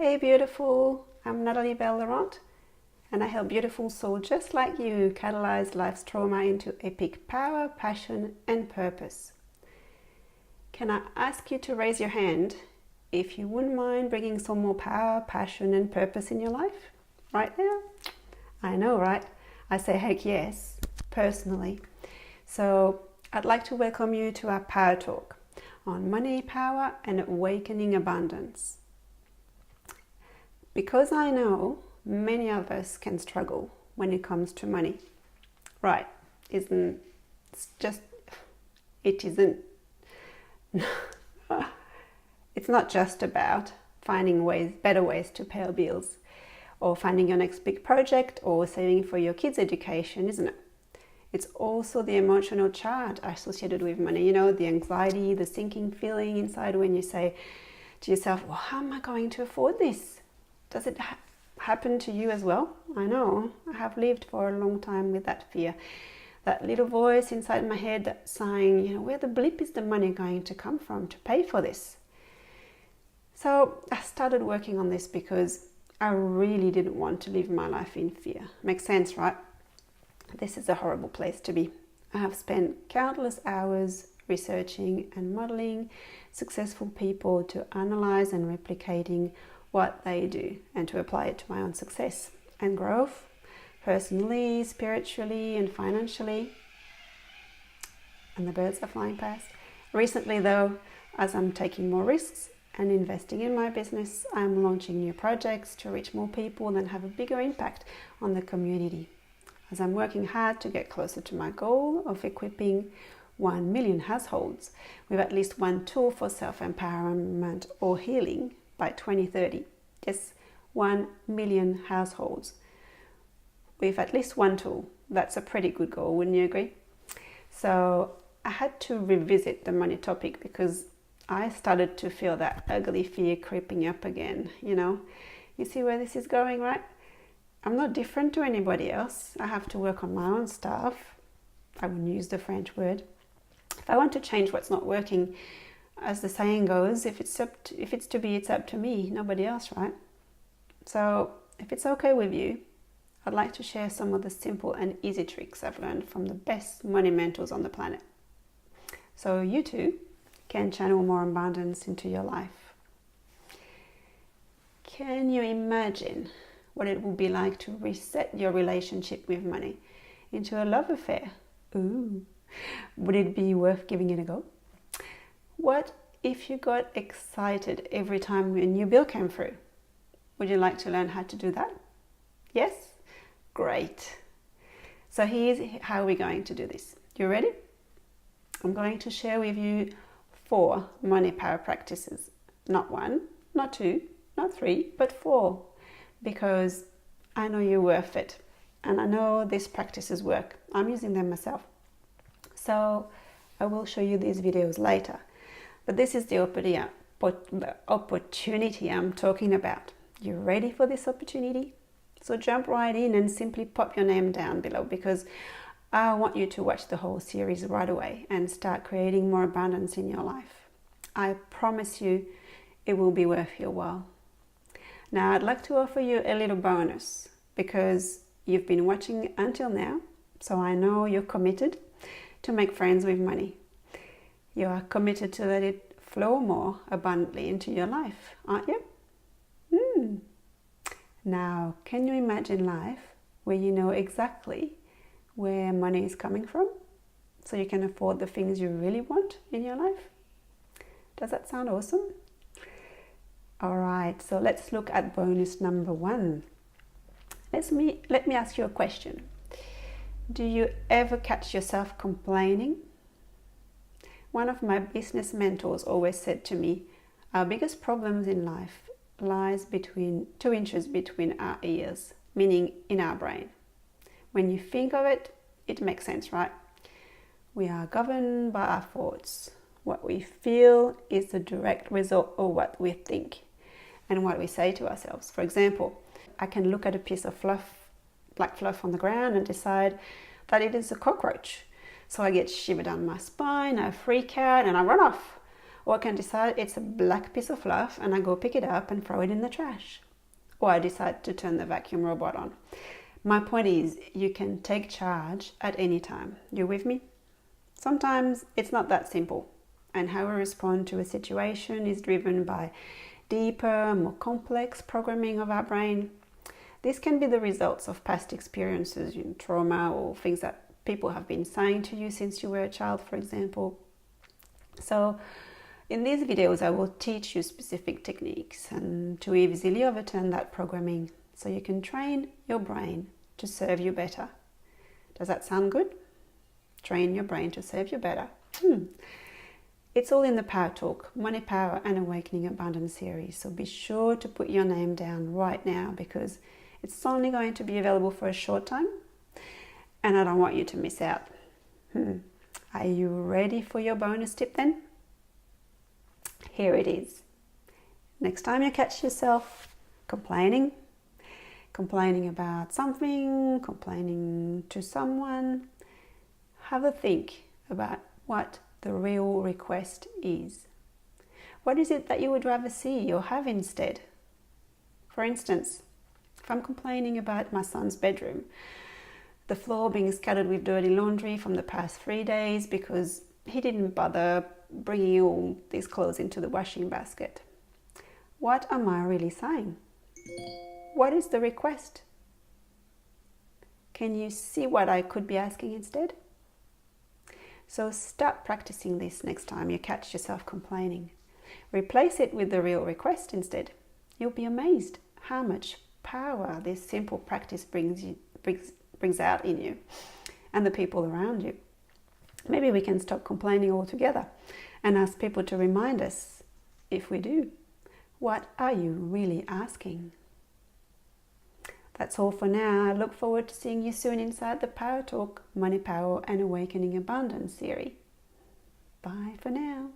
Hey beautiful, I'm Nathalie Belle-larant and I help beautiful souls just like you catalyze life's trauma into epic power, passion and purpose. Can I ask you to raise your hand if you wouldn't mind bringing some more power, passion and purpose in your life? Right now? I know, right? I say heck yes, personally. So I'd like to welcome you to our Power Talk on money, power and awakening abundance. Because I know many of us can struggle when it comes to money. Right, it isn't. It's not just about finding better ways to pay our bills or finding your next big project or saving for your kids' education, isn't it? It's also the emotional charge associated with money, you know, the anxiety, the sinking feeling inside when you say to yourself, well, how am I going to afford this? Does it happen to you as well? I know, I have lived for a long time with that fear. That little voice inside my head that's saying, you know, where the bleep is the money going to come from to pay for this? So I started working on this because I really didn't want to live my life in fear. Makes sense, right? This is a horrible place to be. I have spent countless hours researching and modeling successful people to analyze and replicating what they do and to apply it to my own success and growth, personally, spiritually and financially. And the birds are flying past. Recently though, as I'm taking more risks and investing in my business, I'm launching new projects to reach more people and have a bigger impact on the community. As I'm working hard to get closer to my goal of equipping 1 million households with at least one tool for self-empowerment or healing by 2030. Yes, 1 million households with at least one tool. That's a pretty good goal, wouldn't you agree? So I had to revisit the money topic because I started to feel that ugly fear creeping up again, you know. You see where this is going, right? I'm not different to anybody else. I have to work on my own stuff. I wouldn't use the French word. If I want to change what's not working, as the saying goes, if it's to be, it's up to me, nobody else, right? So if it's okay with you, I'd like to share some of the simple and easy tricks I've learned from the best money mentors on the planet. So you too can channel more abundance into your life. Can you imagine what it would be like to reset your relationship with money into a love affair? Ooh, would it be worth giving it a go? What if you got excited every time a new bill came through? Would you like to learn how to do that? Yes? Great. So here's how we're going to do this. You ready? I'm going to share with you 4 money power practices. Not 1, not 2, not 3, but 4. Because I know you're worth it. And I know these practices work. I'm using them myself. So I will show you these videos later. But this is the opportunity I'm talking about. You ready for this opportunity? So jump right in and simply pop your name down below because I want you to watch the whole series right away and start creating more abundance in your life. I promise you it will be worth your while. Now I'd like to offer you a little bonus because you've been watching until now, so I know you're committed to make friends with money. You are committed to let it flow more abundantly into your life, aren't you? Now, can you imagine life where you know exactly where money is coming from so you can afford the things you really want in your life? Does that sound awesome? All right, so let's look at bonus number 1. Let me ask you a question. Do you ever catch yourself complaining? One of my business mentors always said to me, our biggest problems in life lies between 2 inches between our ears, meaning in our brain. When you think of it, it makes sense, right? We are governed by our thoughts. What we feel is the direct result of what we think and what we say to ourselves. For example, I can look at a piece of black fluff on the ground and decide that it is a cockroach. So I get shiver down my spine, I freak out and I run off. Or I can decide it's a black piece of fluff and I go pick it up and throw it in the trash. Or I decide to turn the vacuum robot on. My point is, you can take charge at any time. You with me? Sometimes it's not that simple, and how we respond to a situation is driven by deeper, more complex programming of our brain. This can be the results of past experiences, trauma, or things that people have been saying to you since you were a child, for example. So in these videos, I will teach you specific techniques and to easily overturn that programming so you can train your brain to serve you better. Does that sound good? Train your brain to serve you better. It's all in the Power Talk, Money, Power and Awakening Abundance series. So be sure to put your name down right now because it's only going to be available for a short time and I don't want you to miss out. Are you ready for your bonus tip then? Here it is. Next time you catch yourself complaining about something, complaining to someone, have a think about what the real request is. What is it that you would rather see or have instead? For instance, if I'm complaining about my son's bedroom, the floor being scattered with dirty laundry from the past 3 days because he didn't bother bringing all these clothes into the washing basket. What am I really saying? What is the request? Can you see what I could be asking instead? So start practicing this next time you catch yourself complaining. Replace it with the real request instead. You'll be amazed how much power this simple practice brings out in you and the people around you. Maybe we can stop complaining altogether and ask people to remind us, if we do, what are you really asking? That's all for now. I look forward to seeing you soon inside the Power Talk, Money, Power and Awakening Abundance series. Bye for now.